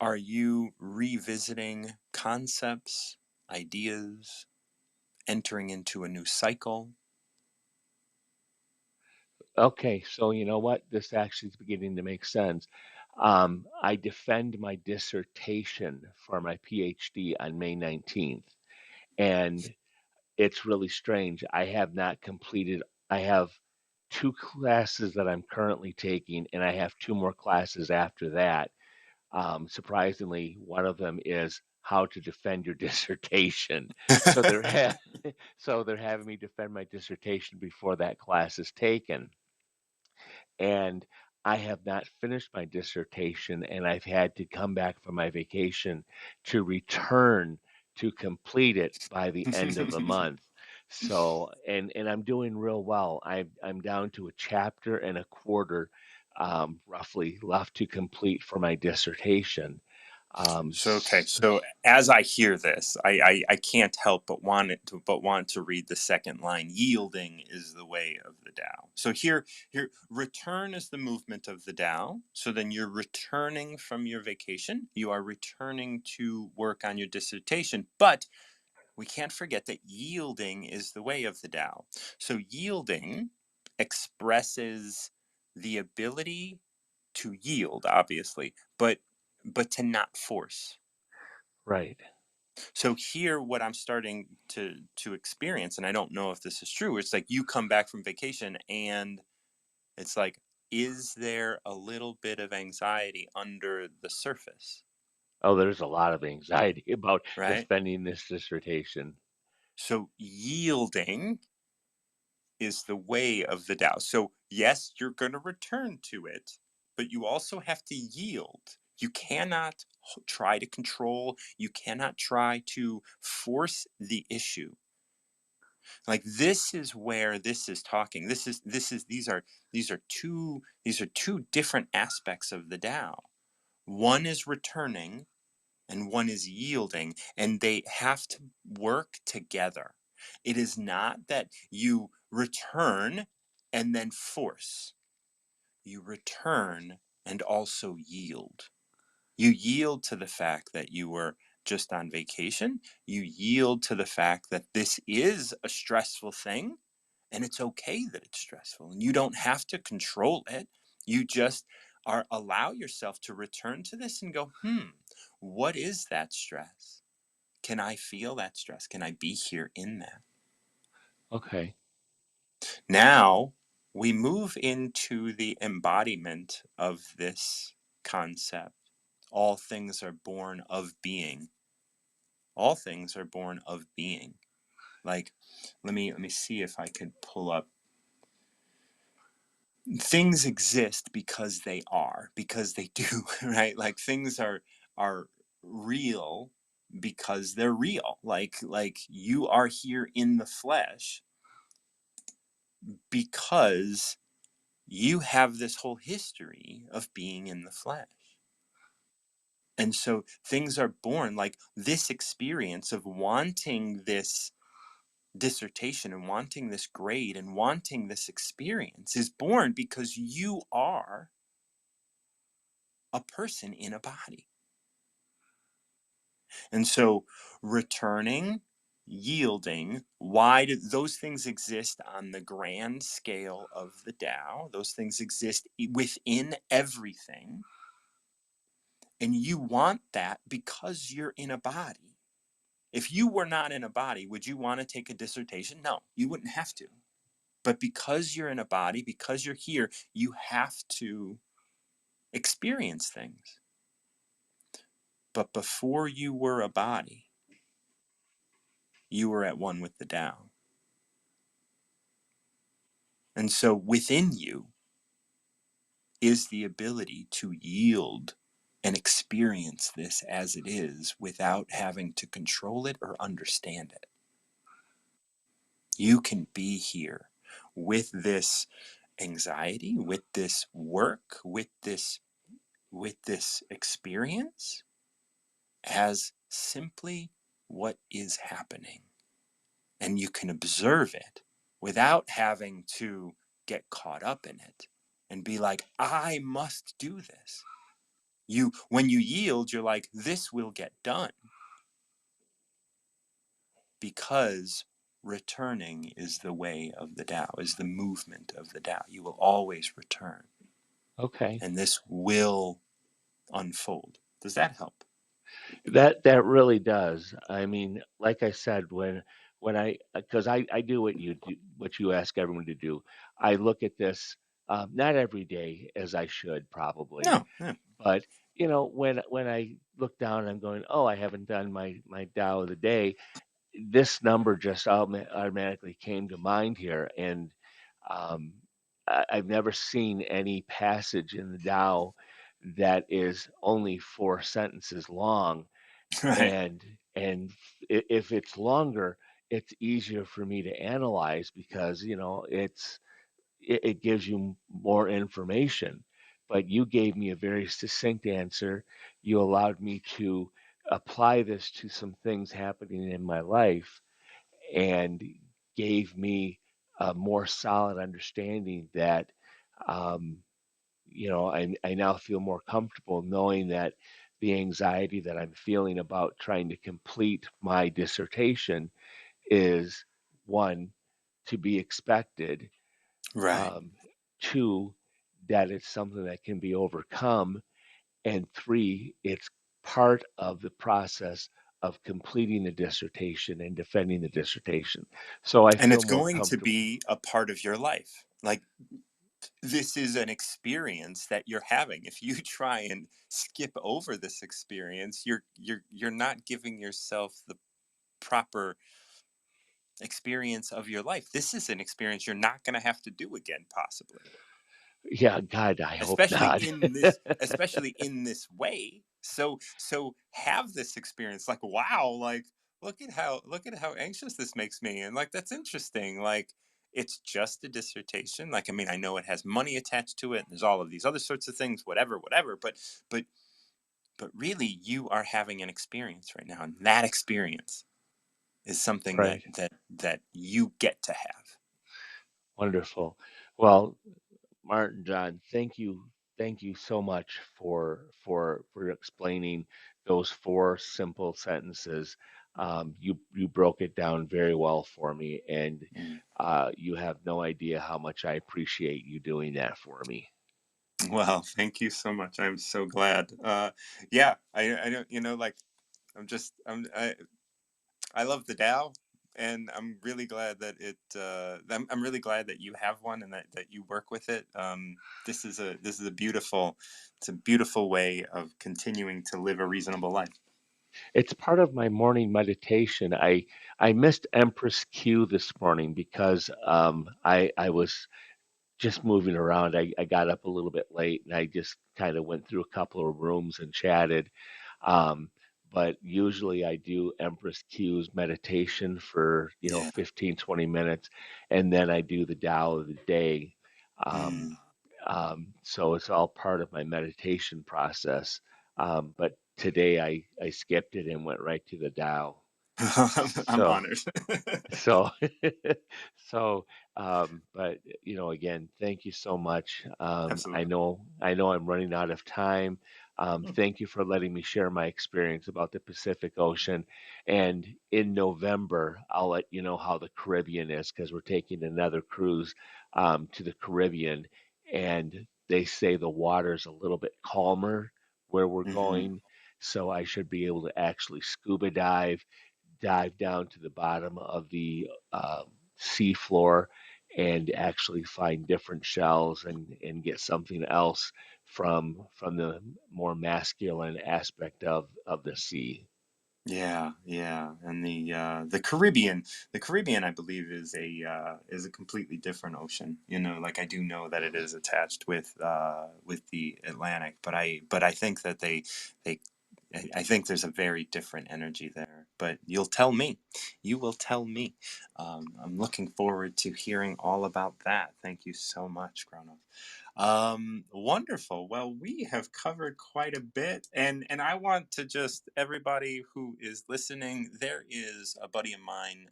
are you revisiting concepts, ideas, entering into a new cycle? Okay, so you know what? This actually is beginning to make sense. I defend my dissertation for my PhD on May 19th, and it's really strange. I have 2 classes that I'm currently taking, and I have 2 more classes after that. Surprisingly, one of them is how to defend your dissertation. So so they're having me defend my dissertation before that class is taken. And I have not finished my dissertation, and I've had to come back from my vacation to return to complete it by the end of the month. So, and I'm doing real well. I'm down to a chapter and a quarter, roughly, left to complete for my dissertation. So okay, so as I hear this, I can't help but want to read the second line. Yielding is the way of the Tao. So here return is the movement of the Tao. So then you're returning from your vacation. You are returning to work on your dissertation, but we can't forget that yielding is the way of the Tao. So yielding expresses the ability to yield, obviously, but to not force. right. So here what I'm starting to experience, and I don't know if this is true, it's like you come back from vacation and it's like, is there a little bit of anxiety under the surface? Oh, there's a lot of anxiety about Right? defending this dissertation. So yielding is the way of the Tao. So yes, you're going to return to it, but you also have to yield. You cannot try to control, you cannot try to force the issue. Like this is where this is talking. This is these are two different aspects of the Tao. One is returning and one is yielding, and they have to work together. It is not that you return and then force. You return and also yield. You yield to the fact that you were just on vacation. You yield to the fact that this is a stressful thing and it's okay that it's stressful and you don't have to control it. You just are allow yourself to return to this and go, what is that stress? Can I feel that stress? Can I be here in that? Okay. Now we move into the embodiment of this concept. All things are born of being. All things are born of being. Like, let me see if I could pull up. Things exist because they are, because they do, right? Like things are real because they're real. Like you are here in the flesh because you have this whole history of being in the flesh. And so things are born like this experience of wanting this dissertation and wanting this grade and wanting this experience is born because you are a person in a body. And so returning, yielding, why do those things exist on the grand scale of the Tao? Those things exist within everything. And you want that because you're in a body. If you were not in a body, would you want to take a dissertation? No, you wouldn't have to. But because you're in a body, because you're here, you have to experience things. But before you were a body, you were at one with the Tao. And so within you is the ability to yield and experience this as it is without having to control it or understand it. You can be here with this anxiety, with this work, with this experience as simply what is happening. And you can observe it without having to get caught up in it and be like, I must do this. When you yield, you're like, this will get done because returning is the way of the Tao, is the movement of the Tao. You will always return, Okay. and this will unfold. Does that help? That really does. I mean, like I said, when I because I do what you do, what you ask everyone to do. I look at this not every day as I should probably, No, no. but when I look down, I'm going, oh, I haven't done my Tao of the day. This number just automatically came to mind here, and um, I've never seen any passage in the Tao that is only 4 sentences long, Right. and if it's longer, it's easier for me to analyze because it gives you more information. But you gave me a very succinct answer. You allowed me to apply this to some things happening in my life and gave me a more solid understanding that um, I now feel more comfortable knowing that the anxiety that I'm feeling about trying to complete my dissertation is one, to be expected, Right. um, two, that it's something that can be overcome, and three, it's part of the process of completing the dissertation and defending the dissertation. So I And feel it's more going to comfortable. be a part of your life. Like, this is an experience that you're having. If you try and skip over this experience, you're not giving yourself the proper experience of your life. This is an experience you're not going to have to do again, possibly. Yeah, God, I hope not. Especially in this way. So have this experience, like, wow, like, look at how anxious this makes me, and like, that's interesting. Like, it's just a dissertation. Like, I mean, I know it has money attached to it, and there's all of these other sorts of things, whatever, but but really, you are having an experience right now, and that experience is something that Right. that you get to have. Wonderful. Well, Martin, John, thank you so much for explaining those 4 simple sentences. You broke it down very well for me, and Mm. you have no idea how much I appreciate you doing that for me. Well, thank you so much. I'm so glad. Yeah, I don't, like, I love the Dow, and I'm really glad that I'm really glad that you have one, and that you work with it. This is it's a beautiful way of continuing to live a reasonable life. It's part of my morning meditation. I missed Empress Q this morning because I was just moving around. I got up a little bit late and I just kind of went through a couple of rooms and chatted. Um, but usually I do Empress Q's meditation for, Yeah. 15, 20 minutes, and then I do the Tao of the day. Um, Mm. so it's all part of my meditation process. But today I skipped it and went right to the Tao. I'm So honored. so, but again, thank you so much. I Absolutely. know I'm running out of time. Thank you for letting me share my experience about the Pacific Ocean. And in November, I'll let you know how the Caribbean is because we're taking another cruise to the Caribbean, and they say the water's a little bit calmer where we're Hmm. going, so I should be able to actually scuba dive down to the bottom of the sea floor and actually find different shells and get something else from the more masculine aspect of the sea. Yeah, yeah, and the Caribbean, I believe, is a completely different ocean. Like, I do know that it is attached with the Atlantic, but I think that they I think there's a very different energy there. But you'll tell me, you will tell me. I'm looking forward to hearing all about that. Thank you so much, Chrono. Wonderful. Well, we have covered quite a bit, and I want to just, everybody who is listening, there is a buddy of mine,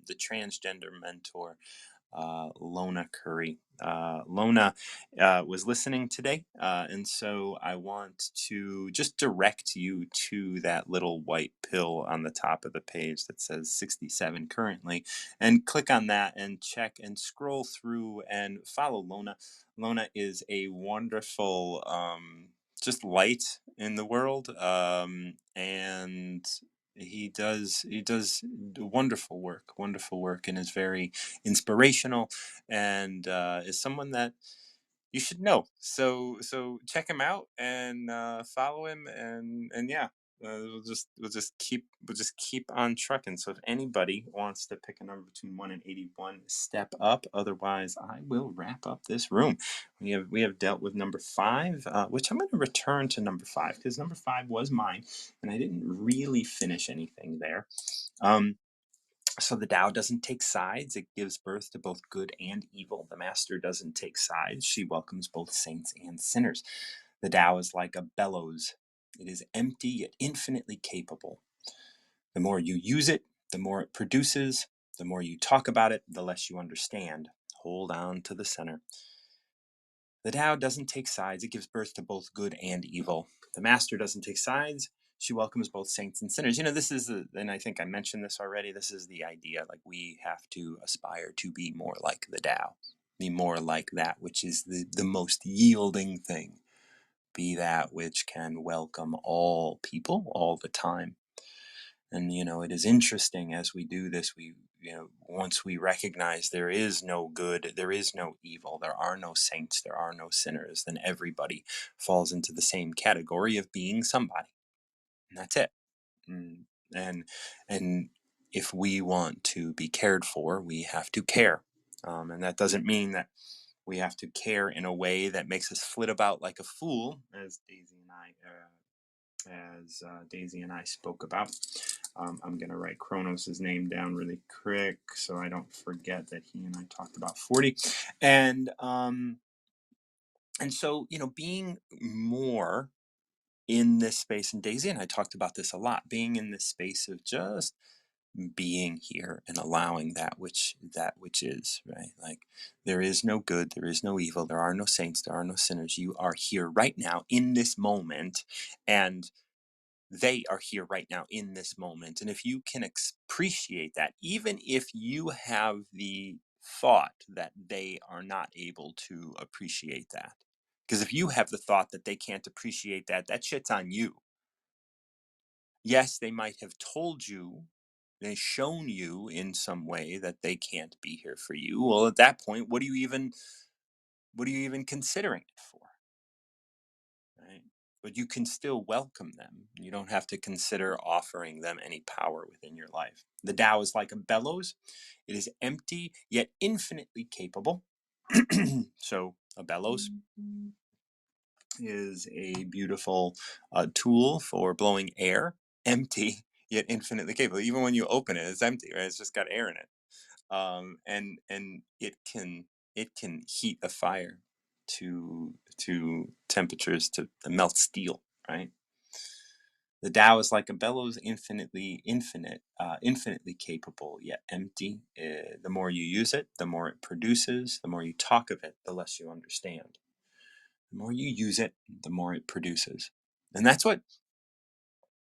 the transgender mentor, Lona Curry. Lona was listening today, and so I want to just direct you to that little white pill on the top of the page that says 67 currently, and click on that and check and scroll through and follow Lona. Lona is a wonderful, just light in the world, and he does wonderful work, and is very inspirational, and is someone that you should know. So check him out and follow him, and yeah. we'll just keep on trucking. So if anybody wants to pick a number between 1 and 81, step up. Otherwise, I will wrap up this room. We have dealt with number 5, which I'm going to return to number 5 because number 5 was mine, and I didn't really finish anything there. So the Tao doesn't take sides. It gives birth to both good and evil. The Master doesn't take sides. She welcomes both saints and sinners. The Tao is like a bellows. It is empty yet infinitely capable. The more you use it, the more it produces. The more you talk about it, the less you understand. Hold on to the center. The Tao doesn't take sides. It gives birth to both good and evil. The Master doesn't take sides. She welcomes both saints and sinners. This is, and I think I mentioned this already, this is the idea, like we have to aspire to be more like the Tao, be more like that which is the most yielding thing, be that which can welcome all people all the time. And, it is interesting as we do this, once we recognize there is no good, there is no evil, there are no saints, there are no sinners, then everybody falls into the same category of being somebody. And that's it. And and if we want to be cared for, we have to care. And that doesn't mean that we have to care in a way that makes us flit about like a fool, as Daisy and I spoke about. I'm going to write Kronos' name down really quick so I don't forget that he and I talked about 40. And so, being more in this space, and Daisy and I talked about this a lot, being in this space of just being here and allowing that which is, right? Like there is no good, there is no evil, there are no saints, there are no sinners. You are here right now in this moment, and they are here right now in this moment. And if you can appreciate that, even if you have the thought that they are not able to appreciate that, because if you have the thought that they can't appreciate that, that shit's on you. Yes, they might have told you, they've shown you in some way that they can't be here for you. Well, at that point, what are you even considering it for? Right? But you can still welcome them. You don't have to consider offering them any power within your life. The Tao is like a bellows. It is empty yet infinitely capable. So a bellows is a beautiful tool for blowing air, empty yet infinitely capable. Even when you open it, it's empty, right? It's just got air in it, and it can heat a fire to temperatures to melt steel, right? The Tao is like a bellows, infinitely capable yet empty. The more you use it, the more it produces. The more you talk of it, the less you understand. The more you use it, the more it produces. And that's what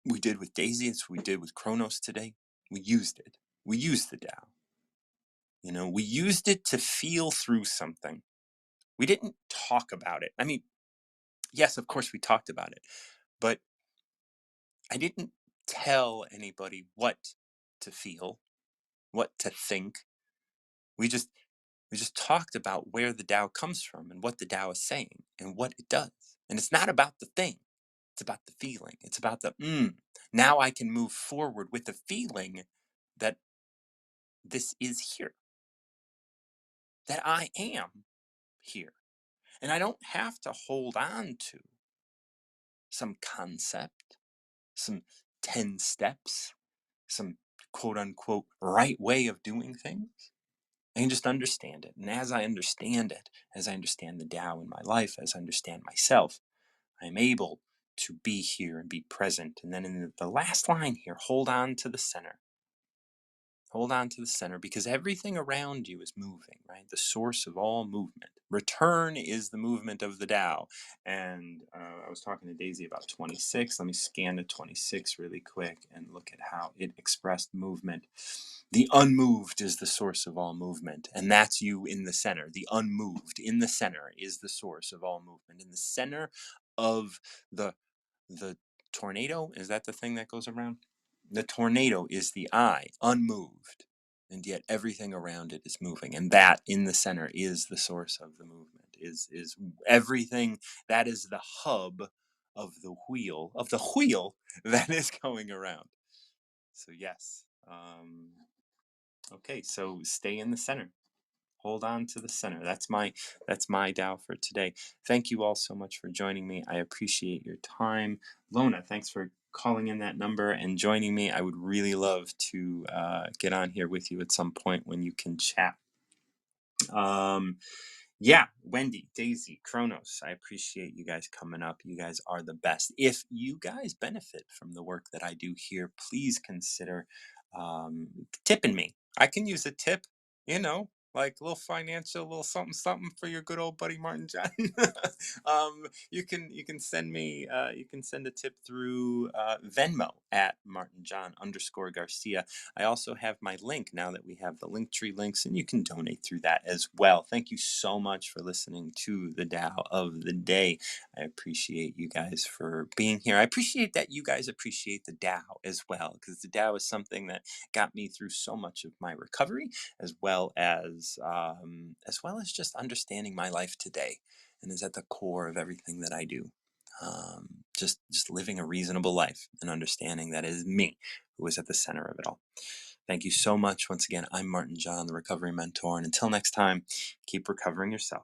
we did with Daisy. It's what we did with Kronos today. We used it. We used the Tao. We used it to feel through something. We didn't talk about it. I mean, yes, of course we talked about it, but I didn't tell anybody what to feel, what to think. We just talked about where the Tao comes from and what the Tao is saying and what it does. And it's not about the thing. It's about the feeling. It's about the now I can move forward with the feeling that this is here, that I am here. And I don't have to hold on to some concept, some 10 steps, some quote unquote right way of doing things. I can just understand it. And as I understand it, as I understand the Tao in my life, as I understand myself, I am able to be here and be present. And then in the last line here, hold on to the center. Hold on to the center because everything around you is moving, right? The source of all movement. Return is the movement of the Tao. And I was talking to Daisy about 26. Let me scan to 26 really quick and look at how it expressed movement. The unmoved is the source of all movement. And that's you in the center. The unmoved in the center is the source of all movement. In the center of the tornado, is that the thing that goes around? The tornado is the eye, unmoved, and yet everything around it is moving. And that in the center is the source of the movement, is everything. That is the hub of the wheel that is going around. So yes. Okay, so stay in the center. Hold on to the center. That's my Tao for today. Thank you all so much for joining me. I appreciate your time. Lona, thanks for calling in that number and joining me. I would really love to get on here with you at some point when you can chat. Yeah, Wendy, Daisy, Kronos, I appreciate you guys coming up. You guys are the best. If you guys benefit from the work that I do here, please consider tipping me. I can use a tip, like a little financial, little something, something for your good old buddy Martin John. You can send me, you can send a tip through Venmo at @MartinJohn_Garcia. I also have my link now that we have the Linktree links, and you can donate through that as well. Thank you so much for listening to the Tao of the Day. I appreciate you guys for being here. I appreciate that you guys appreciate the Tao as well, because the Tao is something that got me through so much of my recovery, as well as just understanding my life today, and is at the core of everything that I do. Just living a reasonable life and understanding that it is me who is at the center of it all. Thank you so much. Once again, I'm Martin John, the recovery mentor. And until next time, keep recovering yourself.